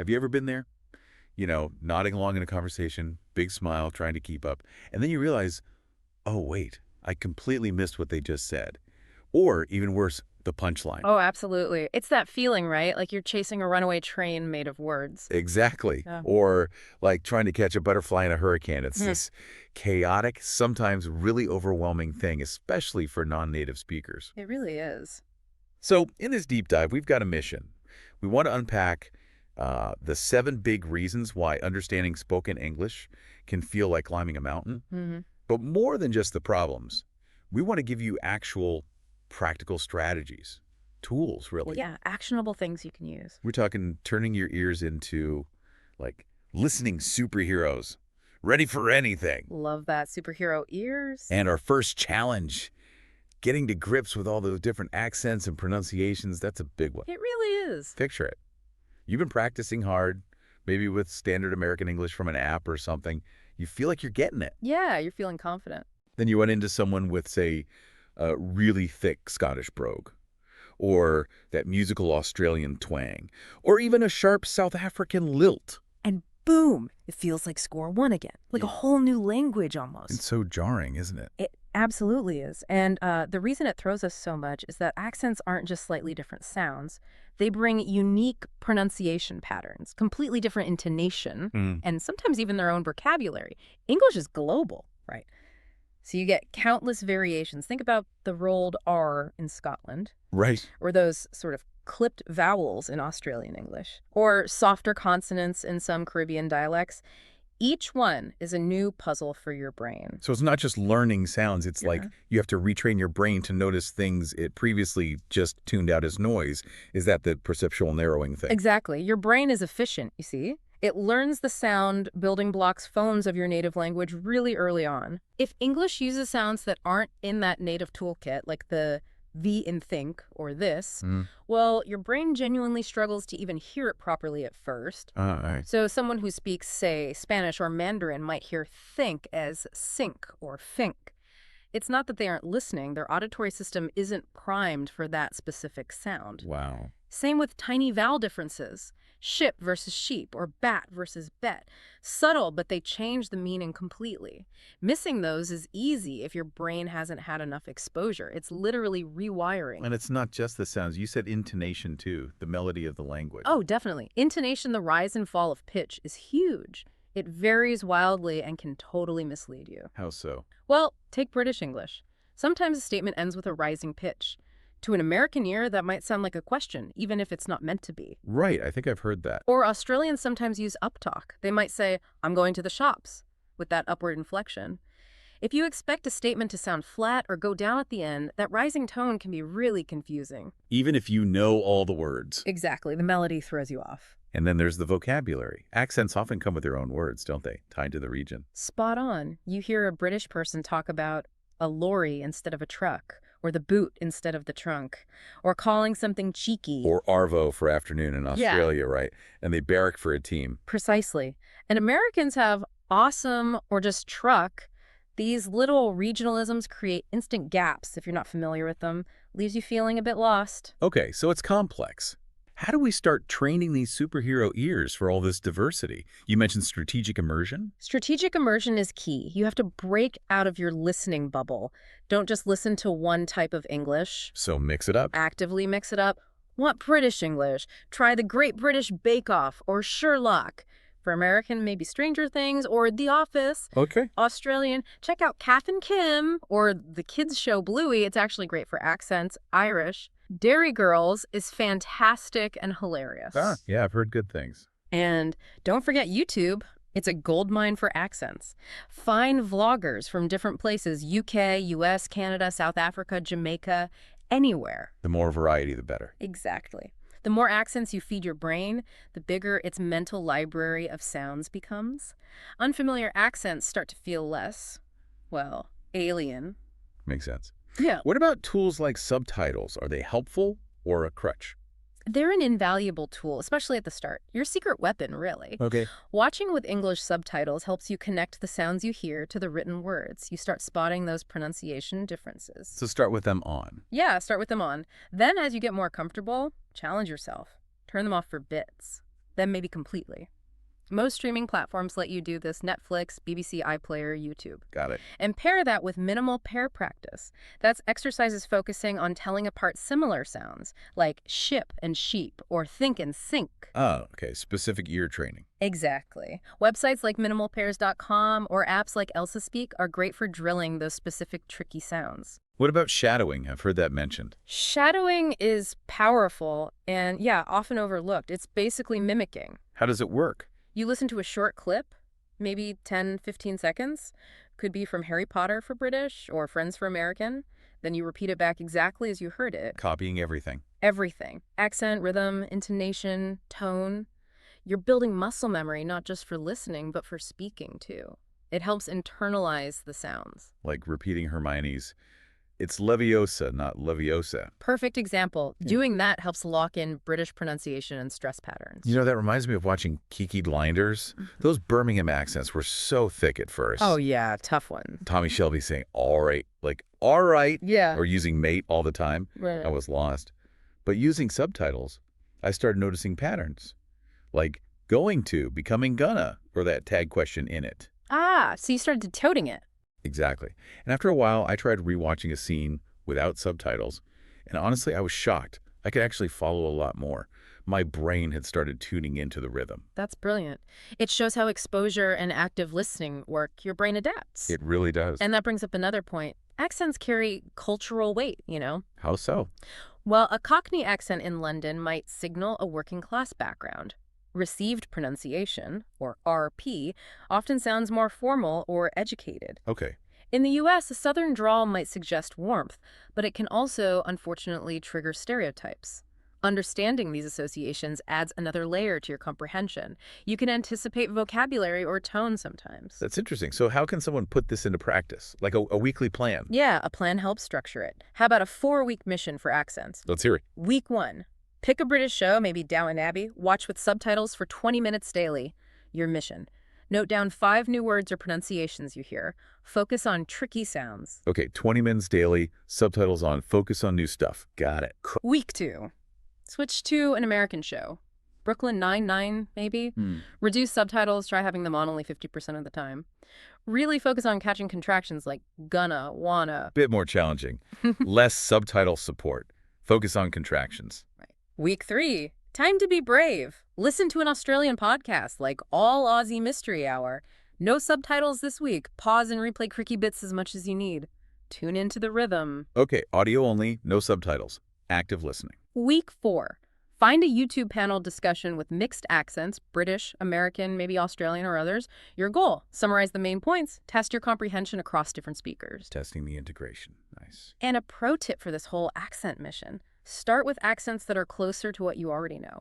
Have you ever been there? Nodding along in a conversation, big smile, trying to keep up. And then you realize, oh, wait, I completely missed what they just said. Or, even worse, the punchline. Oh, absolutely. It's that feeling, right? Like you're chasing a runaway train made of words. Exactly. Yeah. Or like trying to catch a butterfly in a hurricane. It's Hmm. this chaotic, sometimes really overwhelming thing, especially for non-native speakers. It really is. So in this deep dive, we've got a mission. We want to unpack the 7 big reasons why understanding spoken English can feel like climbing a mountain. Hmm. But more than just the problems, we want to give you actual practical strategies, tools, really. Yeah, actionable things you can use. We're talking turning your ears into, like, listening superheroes, ready for anything. Love that. Superhero ears. And our first challenge, getting to grips with all those different accents and pronunciations, that's a big one. It really is. Picture it. You've been practicing hard, maybe with standard American English from an app or something. You feel like you're getting it. Yeah, you're feeling confident. Then you run into someone with, say, a really thick Scottish brogue, or that musical Australian twang, or even a sharp South African lilt. And boom, it feels like score one again. Like a whole new language almost. It's so jarring, isn't it? It absolutely is. And the reason it throws us so much is that accents aren't just slightly different sounds. They bring unique pronunciation patterns, completely different intonation, and sometimes even their own vocabulary. English is global, right? So you get countless variations. Think about the rolled R in Scotland, Right. or those sort of clipped vowels in Australian English, or softer consonants in some Caribbean dialects. Each one is a new puzzle for your brain. So it's not just learning sounds. It's like Yeah. you have to retrain your brain to notice things it previously just tuned out as noise. Is that the perceptual narrowing thing? Exactly. Your brain is efficient, you see. It learns the sound building blocks phones of your native language really early on. If English uses sounds that aren't in that native toolkit, like the V in think or this, well, your brain genuinely struggles to even hear it properly at first. All right. So someone who speaks, say, Spanish or Mandarin might hear think as sink or fink. It's not that they aren't listening. Their auditory system isn't primed for that specific sound. Wow. Same with tiny vowel differences. Ship versus sheep, or bat versus bet. Subtle, but they change the meaning completely. Missing those is easy if your brain hasn't had enough exposure. It's literally rewiring. And it's not just the sounds. You said intonation, too, the melody of the language. Oh, definitely. Intonation, the rise and fall of pitch, is huge. It varies wildly and can totally mislead you. How so? Well, take British English. Sometimes a statement ends with a rising pitch. To an American ear, that might sound like a question, even if it's not meant to be. Right. I think I've heard that. Or Australians sometimes use uptalk. They might say, I'm going to the shops, with that upward inflection. If you expect a statement to sound flat or go down at the end, that rising tone can be really confusing. Even if you know all the words. Exactly. The melody throws you off. And then there's the vocabulary. Accents often come with their own words, don't they? Tied to the region. Spot on. You hear a British person talk about a lorry instead of a truck, or the boot instead of the trunk, or calling something cheeky. Or arvo for afternoon in Australia, right? And they barrack for a team. Precisely. And Americans have awesome or just truck. These little regionalisms create instant gaps if you're not familiar with them. Leaves you feeling a bit lost. Okay, so it's complex. How do we start training these superhero ears for all this diversity? You mentioned strategic immersion. Strategic immersion is key. You have to break out of your listening bubble. Don't just listen to one type of English. So mix it up. Actively mix it up. Want British English? Try the Great British Bake Off or Sherlock. For American, maybe Stranger Things or The Office. Okay. Australian, check out Kath and Kim or the kids show Bluey. It's actually great for accents. Irish. Dairy Girls is fantastic and hilarious. Yeah, I've heard good things. And don't forget YouTube. It's a goldmine for accents. Find vloggers from different places, UK, US, Canada, South Africa, Jamaica, anywhere. The more variety, the better. Exactly. The more accents you feed your brain, the bigger its mental library of sounds becomes. Unfamiliar accents start to feel less, well, alien. Makes sense. Yeah. What about tools like subtitles? Are they helpful or a crutch? They're an invaluable tool, especially at the start. Your secret weapon, really. Okay. Watching with English subtitles helps you connect the sounds you hear to the written words. You start spotting those pronunciation differences. So start with them on. Yeah, start with them on. Then, as you get more comfortable, challenge yourself. Turn them off for bits. then maybe completely. Most streaming platforms let you do this: Netflix, BBC iPlayer, YouTube. Got it. And pair that with minimal pair practice. That's exercises focusing on telling apart similar sounds, like ship and sheep or think and sink. Oh, okay. Specific ear training. Exactly. Websites like minimalpairs.com or apps like Elsa Speak are great for drilling those specific tricky sounds. What about shadowing? I've heard that mentioned. Shadowing is powerful and, yeah, often overlooked. It's basically mimicking. How does it work? You listen to a short clip, maybe 10, 15 seconds. Could be from Harry Potter for British or Friends for American. Then you repeat it back exactly as you heard it. Copying everything. Everything. Accent, rhythm, intonation, tone. You're building muscle memory not just for listening, but for speaking, too. It helps internalize the sounds. Like repeating Hermione's, it's Leviosa, not Leviosa. Perfect example. Doing that helps lock in British pronunciation and stress patterns. You know, that reminds me of watching Kiki Blinders. Those Birmingham accents were so thick at first. Oh, yeah, tough one. Tommy Shelby saying, all right, like, all right, Yeah. or using mate all the time. Right. I was lost. But using subtitles, I started noticing patterns, like going to, becoming gonna, or that tag question in it. Ah, so you started decoding it. Exactly. And after a while, I tried rewatching a scene without subtitles, and honestly, I was shocked. I could actually follow a lot more. My brain had started tuning into the rhythm. That's brilliant. It shows how exposure and active listening work. Your brain adapts. It really does. And that brings up another point. Accents carry cultural weight, you know? How so? Well, a Cockney accent in London might signal a working class background. Received pronunciation, or RP, often sounds more formal or educated. Okay. In the U.S., a Southern drawl might suggest warmth, but it can also, unfortunately, trigger stereotypes. Understanding these associations adds another layer to your comprehension. You can anticipate vocabulary or tone sometimes. That's interesting. So how can someone put this into practice? Like a weekly plan? Yeah, a plan helps structure it. How about a 4-week mission for accents? Let's hear it. Week 1. Pick a British show, maybe Downton Abbey. Watch with subtitles for 20 minutes daily. Your mission. Note down 5 new words or pronunciations you hear. Focus on tricky sounds. Okay, 20 minutes daily, subtitles on, focus on new stuff. Got it. Week 2. Switch to an American show. Brooklyn Nine-Nine, maybe. Reduce subtitles, try having them on only 50% of the time. Really focus on catching contractions like gonna, wanna. Bit more challenging. Less subtitle support. Focus on contractions. Week 3. Time to be brave. Listen to an Australian podcast like All Aussie Mystery Hour. No subtitles this week. Pause and replay cricky bits as much as you need. Tune into the rhythm. Okay, audio only, no subtitles. Active listening. Week 4. Find a YouTube panel discussion with mixed accents, British, American, maybe Australian or others. Your goal: summarize the main points, test your comprehension across different speakers. Testing the integration. Nice. And a pro tip for this whole accent mission: start with accents that are closer to what you already know.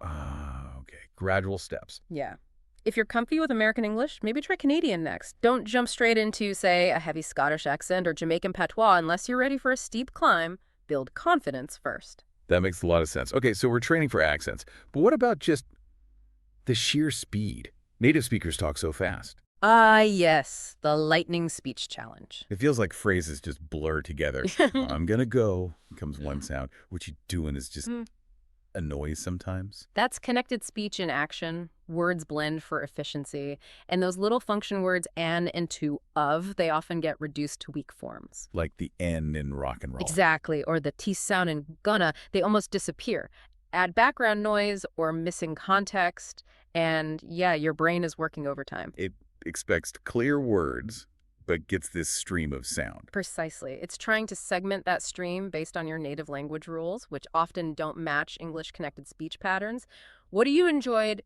Okay. Gradual steps. Yeah. If you're comfy with American English, maybe try Canadian next. Don't jump straight into, say, a heavy Scottish accent or Jamaican patois unless you're ready for a steep climb. Build confidence first. That makes a lot of sense. Okay, so we're training for accents. But what about just the sheer speed? Native speakers talk so fast. Ah, yes, the lightning speech challenge. It feels like phrases just blur together. I'm gonna go, comes one sound. What you doing is just a noise sometimes. That's connected speech in action. Words blend for efficiency. And those little function words and to of, they often get reduced to weak forms. Like the N in rock and roll. Exactly. Or the T sound in gonna, they almost disappear. Add background noise or missing context, and yeah, your brain is working overtime. It expects clear words, but gets this stream of sound. Precisely. It's trying to segment that stream based on your native language rules, which often don't match English connected speech patterns. What you enjoyed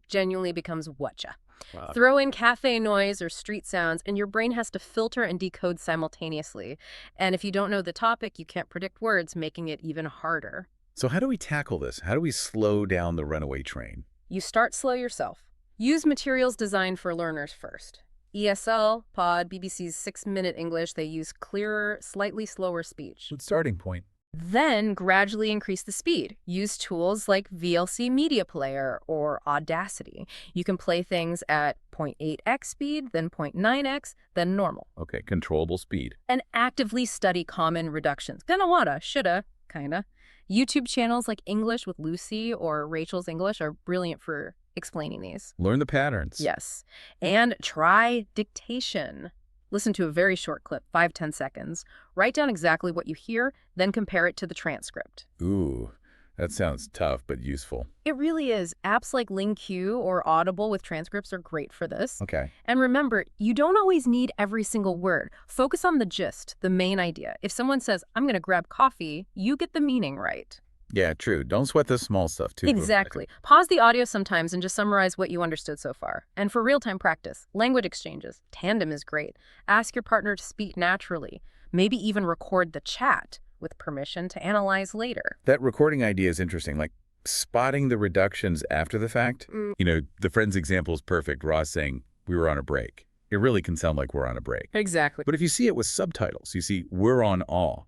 genuinely becomes whatcha. Wow. Throw in cafe noise or street sounds, and your brain has to filter and decode simultaneously. And if you don't know the topic, you can't predict words, making it even harder. So how do we tackle this? How do we slow down the runaway train? You start slow yourself. Use materials designed for learners first. ESL, Pod, BBC's 6-Minute English, they use clearer, slightly slower speech. Good starting point. Then gradually increase the speed. Use tools like VLC Media Player or Audacity. You can play things at 0.8x speed, then 0.9x, then normal. Okay, controllable speed. And actively study common reductions. Gonna, wanna, shoulda, kinda. YouTube channels like English with Lucy or Rachel's English are brilliant for explaining these. Learn the patterns. Yes. And try dictation. Listen to a very short clip, 5-10 seconds. Write down exactly what you hear, then compare it to the transcript. Ooh, that sounds tough but useful. It really is. Apps like LingQ or Audible with transcripts are great for this. Okay. And remember, you don't always need every single word. Focus on the gist, the main idea. If someone says, I'm going to grab coffee, you get the meaning right. Yeah, true. Don't sweat the small stuff, too. Exactly. Pause the audio sometimes and just summarize what you understood so far. And for real-time practice, language exchanges, tandem is great. Ask your partner to speak naturally. Maybe even record the chat with permission to analyze later. That recording idea is interesting, like spotting the reductions after the fact. The friend's example is perfect. Ross saying, we were on a break. It really can sound like we're on a break. Exactly. But if you see it with subtitles, you see, we're on awe.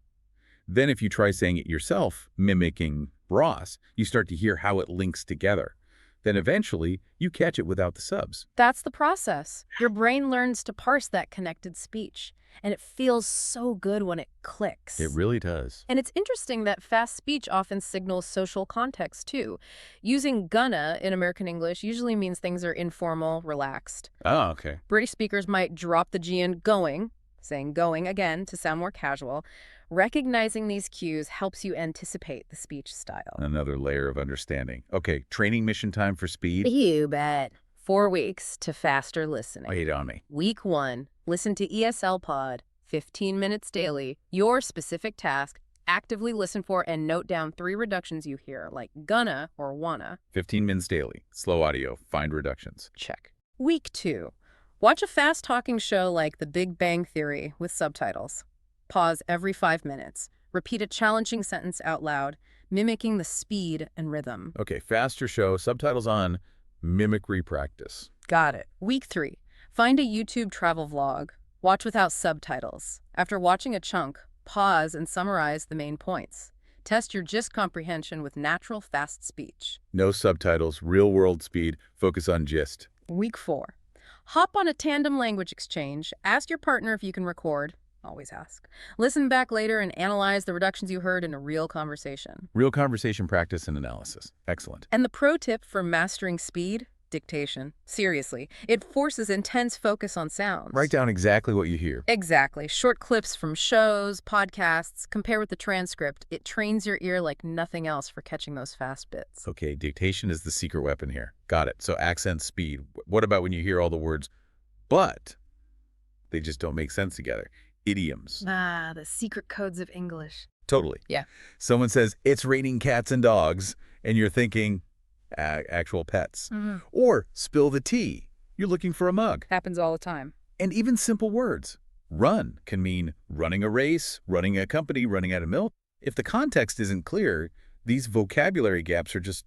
Then if you try saying it yourself, mimicking Ross, you start to hear how it links together. Then eventually, you catch it without the subs. That's the process. Your brain learns to parse that connected speech. And it feels so good when it clicks. It really does. And it's interesting that fast speech often signals social context, too. Using gonna in American English usually means things are informal, relaxed. Oh, okay. British speakers might drop the G in going, saying going again to sound more casual. Recognizing these cues helps you anticipate the speech style. Another layer of understanding. Okay, training mission time for speed. You bet. 4 weeks to faster listening. Wait on me. Week 1, listen to ESL Pod, 15 minutes daily, your specific task, actively listen for and note down 3 reductions you hear, like gonna or wanna. 15 minutes daily. Slow audio. Find reductions. Check. Week 2, watch a fast-talking show like The Big Bang Theory with subtitles. Pause every 5 minutes. Repeat a challenging sentence out loud, mimicking the speed and rhythm. Okay, faster show, subtitles on, mimicry practice. Got it. Week 3, find a YouTube travel vlog. Watch without subtitles. After watching a chunk, pause and summarize the main points. Test your gist comprehension with natural fast speech. No subtitles, real-world speed, focus on gist. Week 4, hop on a tandem language exchange. Ask your partner if you can record. Always ask. Listen back later and analyze the reductions you heard in a real conversation. Real conversation practice and analysis. Excellent. And the pro tip for mastering speed? Dictation. Seriously, it forces intense focus on sounds. Write down exactly what you hear. Exactly. Short clips from shows, podcasts, compare with the transcript. It trains your ear like nothing else for catching those fast bits. Okay, dictation is the secret weapon here. Got it. So accent, speed. What about when you hear all the words, but they just don't make sense together? Idioms. Ah, the secret codes of English. Totally. Yeah. Someone says, it's raining cats and dogs, and you're thinking, actual pets. Mm-hmm. Or spill the tea. You're looking for a mug. Happens all the time. And even simple words. Run can mean running a race, running a company, running out of milk. If the context isn't clear, these vocabulary gaps are just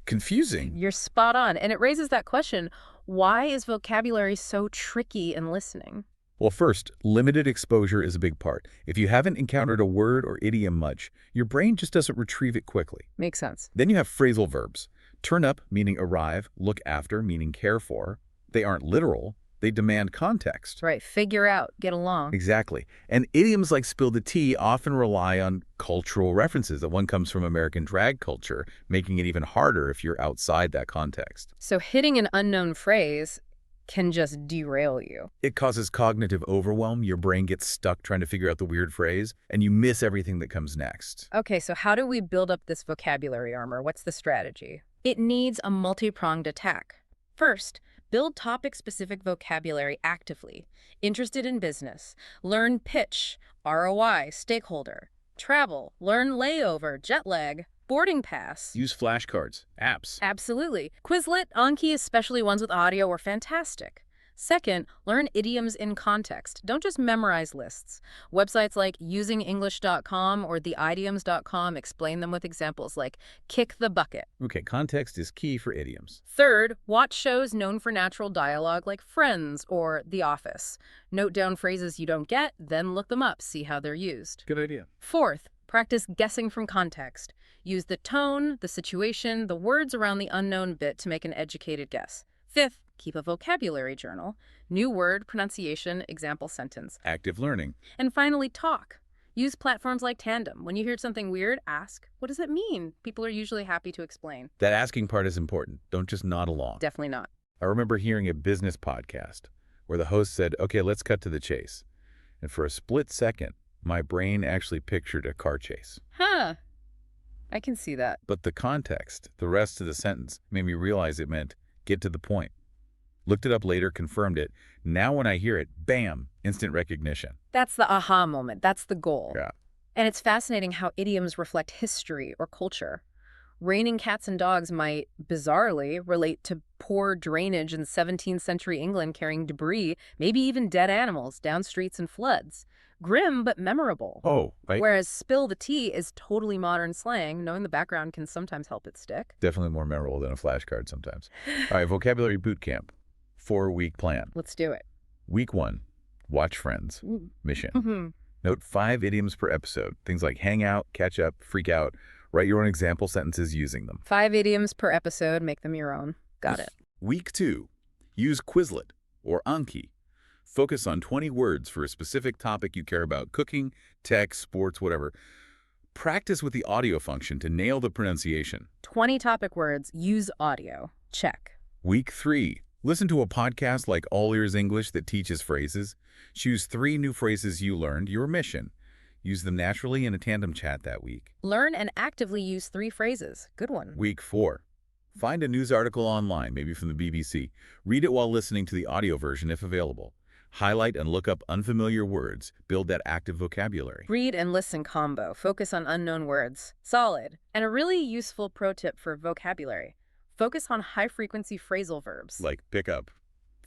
confusing. You're spot on. And it raises that question, why is vocabulary so tricky in listening? Well, first, limited exposure is a big part. If you haven't encountered a word or idiom much, your brain just doesn't retrieve it quickly. Makes sense. Then you have phrasal verbs. Turn up, meaning arrive, look after, meaning care for. They aren't literal. They demand context. Right. Figure out. Get along. Exactly. And idioms like spill the tea often rely on cultural references. That one comes from American drag culture, making it even harder if you're outside that context. So hitting an unknown phrase can just derail you. It causes cognitive overwhelm. Your brain gets stuck trying to figure out the weird phrase, and you miss everything that comes next. Okay, so how do we build up this vocabulary armor? What's the strategy? It needs a multi-pronged attack. First, build topic-specific vocabulary actively. Interested in business. Learn pitch, ROI, stakeholder. Travel. Learn layover, jet lag, boarding pass. Use flashcards, apps. Absolutely. Quizlet, Anki, especially ones with audio, are fantastic. Second, learn idioms in context. Don't just memorize lists. Websites like usingenglish.com or theidioms.com explain them with examples like kick the bucket. Okay, context is key for idioms. Third, watch shows known for natural dialogue like Friends or The Office. Note down phrases you don't get, then look them up, see how they're used. Good idea. Fourth, practice guessing from context. Use the tone, the situation, the words around the unknown bit to make an educated guess. Fifth, keep a vocabulary journal. New word, pronunciation, example sentence. Active learning. And finally, talk. Use platforms like Tandem. When you hear something weird, ask, what does it mean? People are usually happy to explain. That asking part is important. Don't just nod along. Definitely not. I remember hearing a business podcast where the host said, okay, let's cut to the chase. And for a split second, my brain actually pictured a car chase. Huh. I can see that. But the context, the rest of the sentence, made me realize it meant get to the point. Looked it up later, confirmed it. Now when I hear it, bam, instant recognition. That's the aha moment. That's the goal. Yeah. And it's fascinating how idioms reflect history or culture. Raining cats and dogs might, bizarrely, relate to poor drainage in 17th century England carrying debris, maybe even dead animals, down streets and floods. Grim but memorable. Oh, right. Whereas spill the tea is totally modern slang. Knowing the background can sometimes help it stick. Definitely more memorable than a flashcard sometimes. All right, vocabulary boot camp. 4-week plan. Let's do it. Week 1, watch Friends. Mission. Mm-hmm. Note 5 idioms per episode. Things like hang out, catch up, freak out. Write your own example sentences using them. 5 idioms per episode. Make them your own. Got it. Week 2, use Quizlet or Anki. Focus on 20 words for a specific topic you care about, cooking, tech, sports, whatever. Practice with the audio function to nail the pronunciation. 20 topic words. Use audio. Check. Week 3, listen to a podcast like All Ears English that teaches phrases. Choose 3 new phrases you learned, your mission. Use them naturally in a tandem chat that week. Learn and actively use 3 phrases. Good one. Week 4, find a news article online, maybe from the BBC. Read it while listening to the audio version if available. Highlight and look up unfamiliar words. Build that active vocabulary. Read and listen combo. Focus on unknown words. Solid. And a really useful pro tip for vocabulary. Focus on high-frequency phrasal verbs. Like pick up,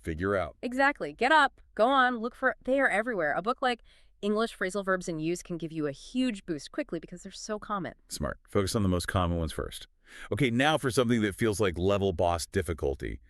figure out. Exactly. Get up. Go on. Look for... They are everywhere. A book like English Phrasal Verbs in Use can give you a huge boost quickly because they're so common. Smart. Focus on the most common ones first. Okay, now for something that feels like level boss difficulty.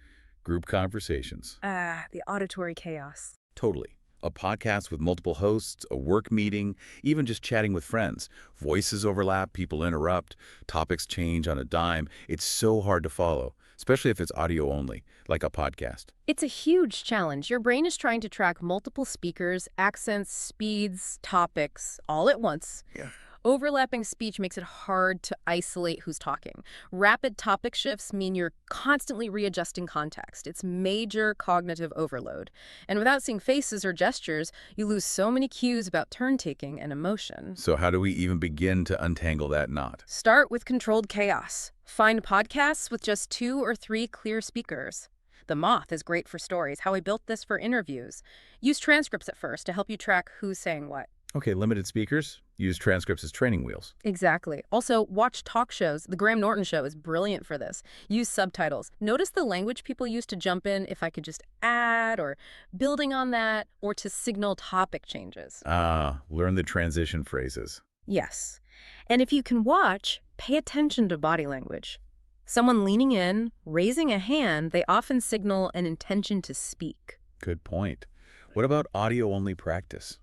Group conversations. The auditory chaos. Totally. A podcast with multiple hosts, a work meeting, even just chatting with friends. Voices overlap, people interrupt, topics change on a dime. It's so hard to follow, especially if it's audio only, like a podcast. It's a huge challenge. Your brain is trying to track multiple speakers, accents, speeds, topics, all at once. Yeah. Overlapping speech makes it hard to isolate who's talking. Rapid topic shifts mean you're constantly readjusting context. It's major cognitive overload. And without seeing faces or gestures, you lose so many cues about turn-taking and emotion. So how do we even begin to untangle that knot? Start with controlled chaos. Find podcasts with just 2 or 3 clear speakers. The Moth is great for stories, how I built this for interviews. Use transcripts at first to help you track who's saying what. Okay, limited speakers. Use transcripts as training wheels. Exactly. Also, watch talk shows. The Graham Norton Show is brilliant for this. Use subtitles. Notice the language people use to jump in if I could just add or building on that or to signal topic changes. Learn the transition phrases. Yes. And if you can watch, pay attention to body language. Someone leaning in, raising a hand, they often signal an intention to speak. Good point. What about audio-only practice?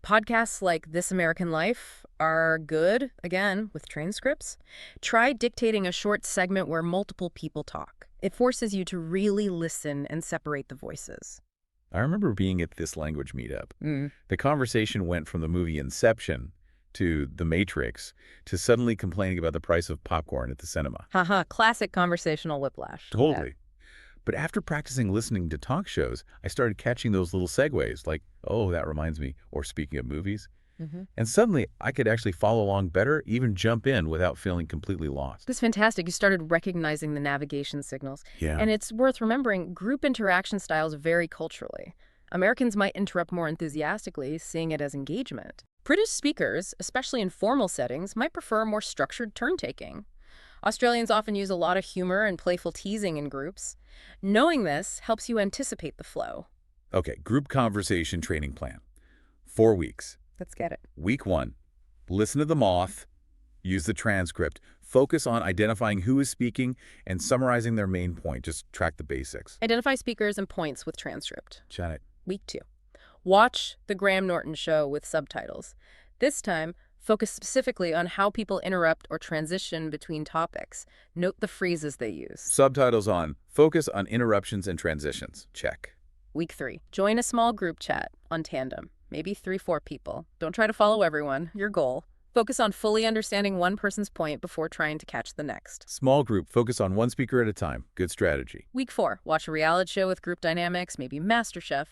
Podcasts like This American Life are good, again, with transcripts. Try dictating a short segment where multiple people talk. It forces you to really listen and separate the voices. I remember being at this language meetup. The conversation went from the movie Inception to The Matrix to suddenly complaining about the price of popcorn at the cinema. Haha, classic conversational whiplash. Totally. But after practicing listening to talk shows, I started catching those little segues like, oh, that reminds me, or speaking of movies. And suddenly, I could actually follow along better, even jump in without feeling completely lost. That's fantastic. You started recognizing the navigation signals. Yeah. And it's worth remembering, group interaction styles vary culturally. Americans might interrupt more enthusiastically, seeing it as engagement. British speakers, especially in formal settings, might prefer more structured turn-taking. Australians often use a lot of humor and playful teasing in groups. Knowing this helps you anticipate the flow. Okay, group conversation training plan. 4 weeks. Let's get it. Week 1, listen to the Moth, use the transcript, focus on identifying who is speaking and summarizing their main point. Just track the basics. Identify speakers and points with transcript. Janet. Week 2. Watch The Graham Norton Show with subtitles. This time, focus specifically on how people interrupt or transition between topics. Note the phrases they use. Subtitles on. Focus on interruptions and transitions. Check. Week 3. Join a small group chat on Tandem. maybe 3-4 people. Don't try to follow everyone. Your goal. Focus on fully understanding one person's point before trying to catch the next. Small group, focus on one speaker at a time. Good strategy. Week 4, watch a reality show with group dynamics, maybe MasterChef.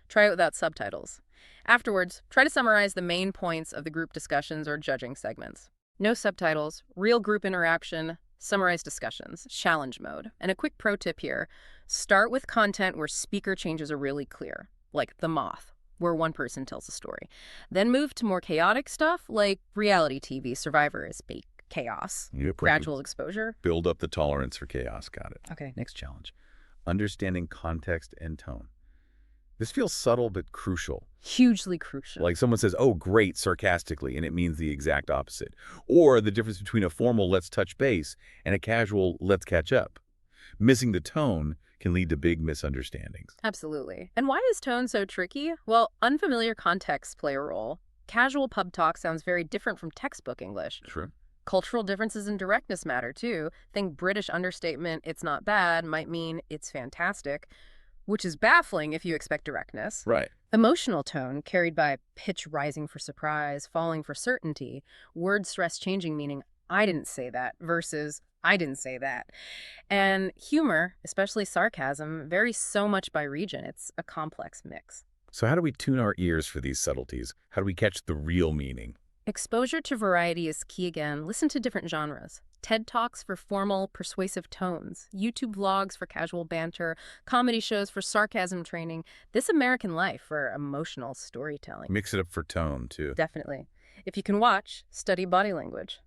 Try it without subtitles. Afterwards, try to summarize the main points of the group discussions or judging segments. No subtitles, real group interaction, summarize discussions, challenge mode. And a quick pro tip here, start with content where speaker changes are really clear, like The Moth, where one person tells a story. Then move to more chaotic stuff like reality TV, Survivor is fake chaos, Yep. gradual exposure. Build up the tolerance for chaos. Got it. Okay. Next challenge. Understanding context and tone. This feels subtle but crucial. Hugely crucial. Like someone says, oh, great, sarcastically, and it means the exact opposite. Or the difference between a formal let's touch base and a casual let's catch up. Missing the tone can lead to big misunderstandings. Absolutely. And why is tone so tricky? Well, unfamiliar contexts play a role. Casual pub talk sounds very different from textbook English. True. Cultural differences in directness matter, too. Think British understatement, it's not bad, might mean it's fantastic, which is baffling if you expect directness. Right. Emotional tone, carried by pitch rising for surprise, falling for certainty, word stress changing, meaning I didn't say that versus I didn't say that. And humor, especially sarcasm, varies so much by region. It's a complex mix. So how do we tune our ears for these subtleties? How do we catch the real meaning? Exposure to variety is key again. Listen to different genres. TED Talks for formal, persuasive tones, YouTube vlogs for casual banter, comedy shows for sarcasm training, This American Life for emotional storytelling. Mix it up for tone, too. Definitely. If you can watch, study body language.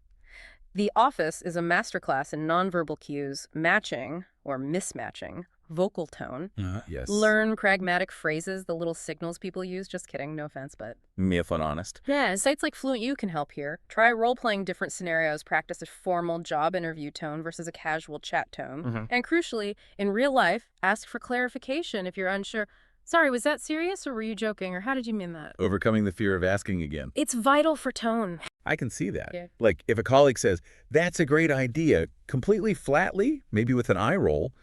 The Office is a masterclass in nonverbal cues, matching or mismatching vocal tone. Yes. Learn pragmatic phrases, the little signals people use. Just kidding, no offense, but... Me if honest. Yeah, sites like Fluent U can help here. Try role-playing different scenarios, practice a formal job interview tone versus a casual chat tone. And crucially, in real life, ask for clarification if you're unsure. Sorry, was that serious or were you joking? Or how did you mean that? Overcoming the fear of asking again. It's vital for tone. I can see that. Yeah. Like if a colleague says, that's a great idea, completely flatly, maybe with an eye roll,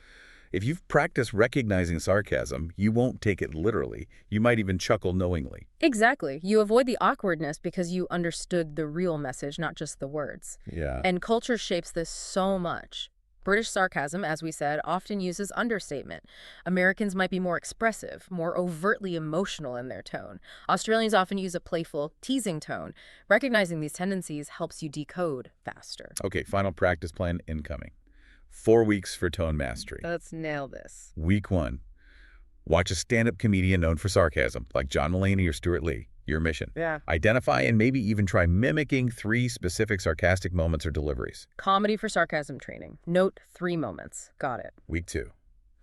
if you've practiced recognizing sarcasm, you won't take it literally. You might even chuckle knowingly. Exactly. You avoid the awkwardness because you understood the real message, not just the words. Yeah. And culture shapes this so much. British sarcasm, as we said, often uses understatement. Americans might be more expressive, more overtly emotional in their tone. Australians often use a playful, teasing tone. Recognizing these tendencies helps you decode faster. Okay, final practice plan incoming. 4 weeks for tone mastery. Let's nail this. Week 1. Watch a stand-up comedian known for sarcasm, like John Mulaney or Stuart Lee. Your mission. Yeah. Identify and maybe even try mimicking 3 specific sarcastic moments or deliveries. Comedy for sarcasm training. Note 3 moments. Got it. Week 2.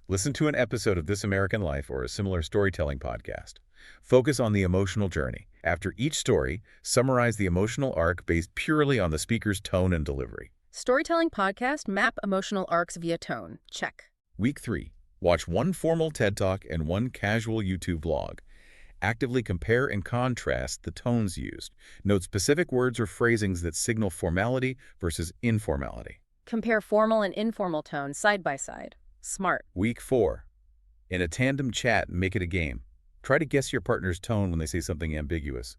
Listen to an episode of This American Life or a similar storytelling podcast. Focus on the emotional journey. After each story, summarize the emotional arc based purely on the speaker's tone and delivery. Storytelling podcast, map emotional arcs via tone. Check. Week 3. Watch 1 formal TED Talk and 1 casual YouTube vlog. Actively compare and contrast the tones used. Note specific words or phrasings that signal formality versus informality. Compare formal and informal tones side by side. Smart. Week 4. In a tandem chat, make it a game. Try to guess your partner's tone when they say something ambiguous.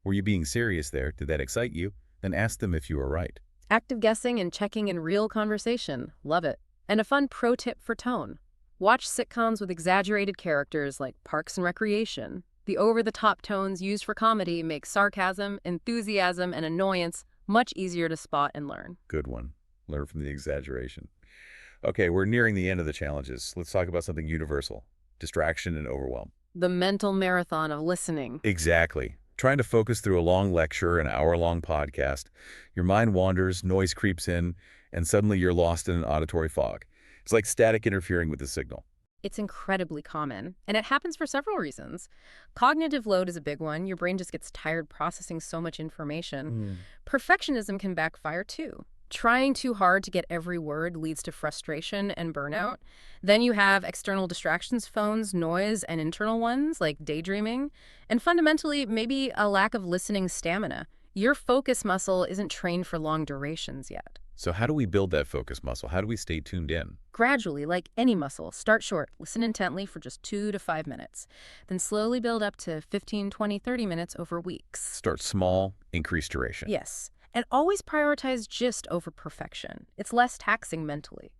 Were you being serious there? Did that excite you? Then ask them if you were right. Active guessing and checking in real conversation. Love it. And a fun pro tip for tone. Watch sitcoms with exaggerated characters like Parks and Recreation. The over-the-top tones used for comedy make sarcasm, enthusiasm, and annoyance much easier to spot and learn. Good one. Learn from the exaggeration. Okay, we're nearing the end of the challenges. Let's talk about something universal. Distraction and overwhelm. The mental marathon of listening. Exactly. Trying to focus through a long lecture, an hour-long podcast, your mind wanders, noise creeps in, and suddenly you're lost in an auditory fog. It's like static interfering with the signal. It's incredibly common, and it happens for several reasons. Cognitive load is a big one. Your brain just gets tired processing so much information. Perfectionism can backfire too. Trying too hard to get every word leads to frustration and burnout. Then you have external distractions, phones, noise, and internal ones like daydreaming. And fundamentally, maybe a lack of listening stamina. Your focus muscle isn't trained for long durations yet. So how do we build that focus muscle? How do we stay tuned in? Gradually, like any muscle, start short, listen intently for just 2 to 5 minutes. Then slowly build up to 15, 20, 30 minutes over weeks. Start small, increase duration. Yes, and always prioritize gist over perfection. It's less taxing mentally.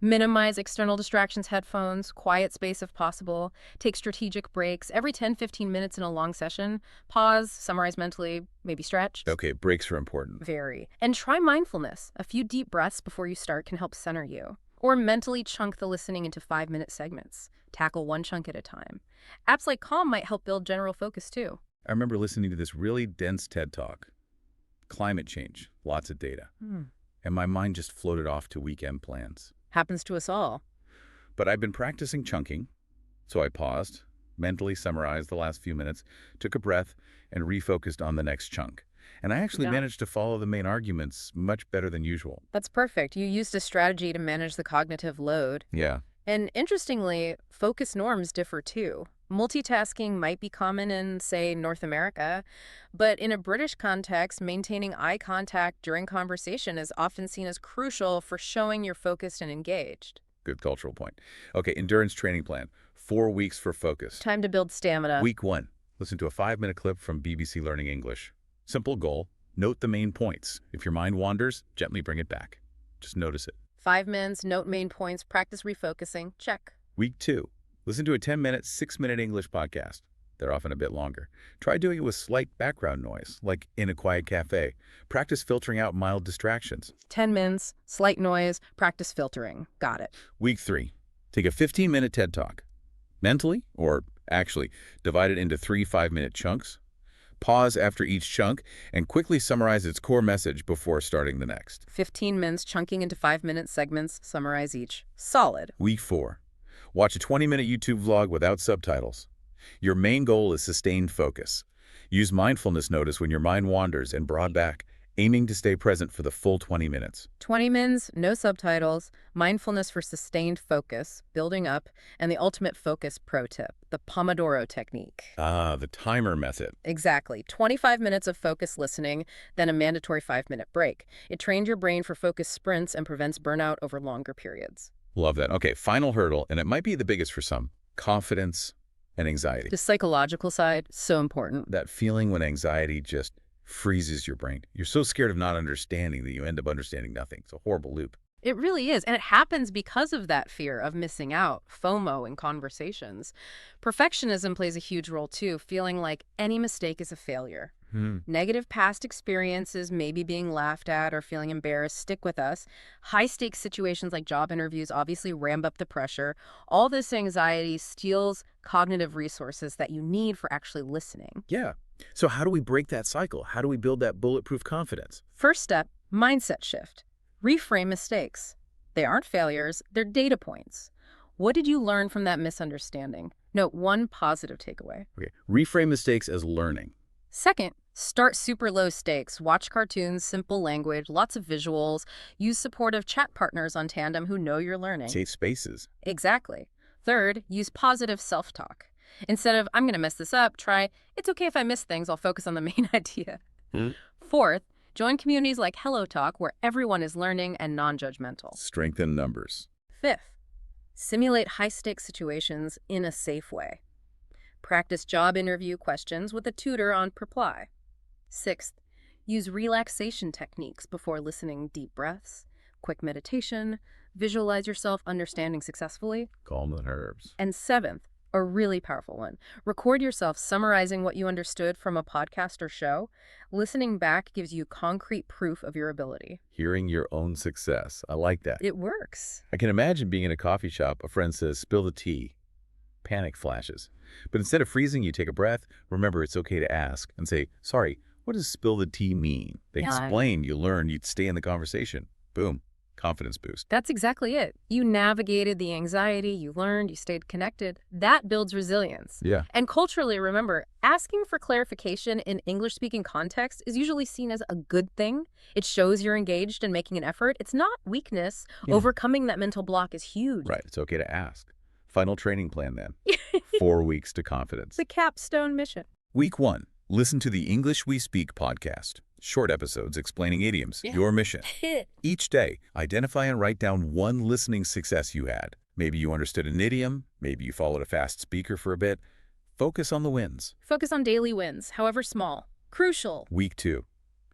Minimize external distractions, headphones, quiet space if possible. Take strategic breaks every 10-15 minutes in a long session. Pause, summarize mentally, maybe stretch. Okay, breaks are important. Very. And try mindfulness. A few deep breaths before you start can help center you. Or mentally chunk the listening into 5-minute segments. Tackle one chunk at a time. Apps like Calm might help build general focus too. I remember listening to this really dense TED Talk. Climate change, lots of data. And my mind just floated off to weekend plans. Happens to us all. But I've been practicing chunking, so I paused, mentally summarized the last few minutes, took a breath, and refocused on the next chunk. And I actually managed to follow the main arguments much better than usual. That's perfect. You used a strategy to manage the cognitive load. Yeah. And interestingly, focus norms differ too. Multitasking might be common in, say, North America, but in a British context, maintaining eye contact during conversation is often seen as crucial for showing you're focused and engaged. Good cultural point. Okay, endurance training plan. 4 weeks for focus. Time to build stamina. Week 1. Listen to a 5-minute clip from BBC Learning English. Simple goal. Note the main points. If your mind wanders, gently bring it back. Just notice it. 5 minutes, note main points, practice refocusing. Check. Week 2. Listen to a 10-minute, 6-minute English podcast. They're often a bit longer. Try doing it with slight background noise, like in a quiet cafe. Practice filtering out mild distractions. 10 minutes, slight noise, practice filtering. Got it. Week 3. Take a 15-minute TED Talk. Mentally, or actually, divide it into 3 5-minute chunks. Pause after each chunk and quickly summarize its core message before starting the next. 15 minutes, chunking into 5-minute segments, summarize each. Solid. Week 4. Watch a 20-minute YouTube vlog without subtitles. Your main goal is sustained focus. Use mindfulness notice when your mind wanders and broad back, aiming to stay present for the full 20 minutes. 20 minutes, no subtitles, mindfulness for sustained focus, building up, and the ultimate focus pro tip, the Pomodoro technique. Ah, the timer method. Exactly. 25 minutes of focused listening, then a mandatory 5-minute break. It trains your brain for focused sprints and prevents burnout over longer periods. Love that. Okay, final hurdle, and it might be the biggest for some, confidence and anxiety. The psychological side, so important. That feeling when anxiety just freezes your brain. You're so scared of not understanding that you end up understanding nothing. It's a horrible loop. It really is, and it happens because of that fear of missing out, FOMO in conversations. Perfectionism plays a huge role too, feeling like any mistake is a failure. Negative past experiences, maybe being laughed at or feeling embarrassed, stick with us. High-stakes situations like job interviews obviously ramp up the pressure. All this anxiety steals cognitive resources that you need for actually listening. Yeah. So how do we break that cycle? How do we build that bulletproof confidence? First step, mindset shift. Reframe mistakes. They aren't failures, they're data points. What did you learn from that misunderstanding? Note one positive takeaway. Okay. Reframe mistakes as learning. Second, start super low stakes. Watch cartoons, simple language, lots of visuals. Use supportive chat partners on Tandem who know you're learning. Safe spaces. Exactly. Third, use positive self-talk. Instead of, I'm going to mess this up, try, it's okay if I miss things, I'll focus on the main idea. Fourth, join communities like Hello Talk where everyone is learning and non-judgmental. Strengthen numbers. Fifth, simulate high-stakes situations in a safe way. Practice job interview questions with a tutor on Reply. Sixth, use relaxation techniques before listening. Deep breaths, quick meditation, visualize yourself understanding successfully. Calm the nerves. And seventh, a really powerful one, record yourself summarizing what you understood from a podcast or show. Listening back gives you concrete proof of your ability. Hearing your own success. I like that. It works. I can imagine being in a coffee shop, a friend says, spill the tea. Panic flashes. But instead of freezing, you take a breath. Remember, it's okay to ask and say, sorry, what does spill the tea mean? They explain, you learn, you'd stay in the conversation. Boom. Confidence boost. That's exactly it. You navigated the anxiety, you learned, you stayed connected. That builds resilience. Yeah. And culturally, remember, asking for clarification in English-speaking context is usually seen as a good thing. It shows you're engaged and making an effort. It's not weakness. Yeah. Overcoming that mental block is huge. Right. It's okay to ask. Final training plan then. 4 weeks to confidence. The capstone mission. Week 1. Listen to the English We Speak podcast. Short episodes explaining idioms, Yeah. your mission. Each day, identify and write down one listening success you had. Maybe you understood an idiom, maybe you followed a fast speaker for a bit. Focus on the wins. Focus on daily wins, however small. Crucial. Week 2.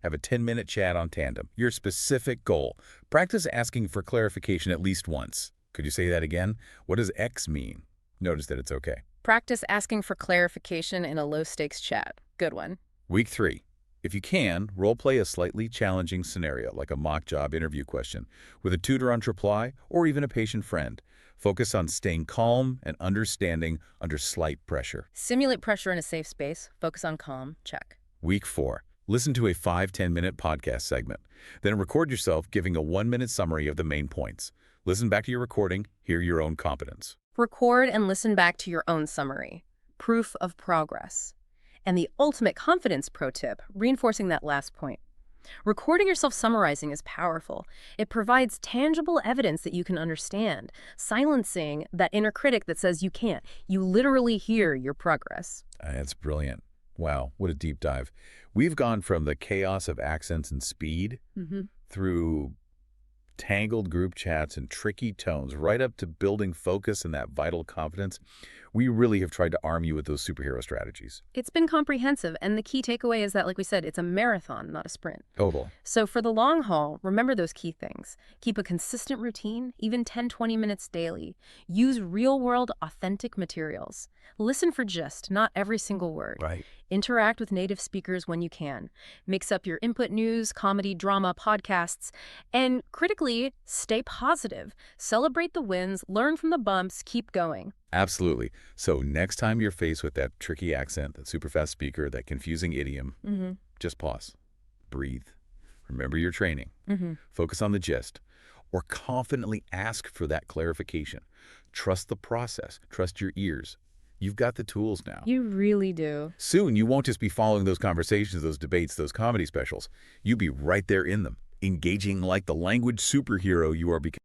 Have a 10-minute chat on tandem. Your specific goal. Practice asking for clarification at least once. Could you say that again? What does X mean? Notice that it's okay. Practice asking for clarification in a low-stakes chat. Good one. Week 3. If you can, role-play a slightly challenging scenario, like a mock job interview question, with a tutor on reply or even a patient friend. Focus on staying calm and understanding under slight pressure. Simulate pressure in a safe space. Focus on calm. Check. Week 4. Listen to a 5-10-minute podcast segment. Then record yourself giving a 1-minute summary of the main points. Listen back to your recording, hear your own competence. Record and listen back to your own summary. Proof of progress. And the ultimate confidence pro tip, reinforcing that last point. Recording yourself summarizing is powerful. It provides tangible evidence that you can understand, silencing that inner critic that says you can't. You literally hear your progress. That's brilliant. Wow, what a deep dive. We've gone from the chaos of accents and speed through tangled group chats and tricky tones, right up to building focus and that vital confidence. We really have tried to arm you with those superhero strategies. It's been comprehensive, and the key takeaway is that, like we said, it's a marathon, not a sprint. Total. So for the long haul, remember those key things. Keep a consistent routine, even 10-20 minutes daily. Use real-world, authentic materials. Listen for gist, not every single word. Right. Interact with native speakers when you can. Mix up your input news, comedy, drama, podcasts. And critically, stay positive. Celebrate the wins, learn from the bumps, keep going. Absolutely. So next time you're faced with that tricky accent, that super fast speaker, that confusing idiom, just pause, breathe, remember your training, focus on the gist, or confidently ask for that clarification. Trust the process, trust your ears. You've got the tools now. You really do. Soon, you won't just be following those conversations, those debates, those comedy specials. You'll be right there in them, engaging like the language superhero you are becoming.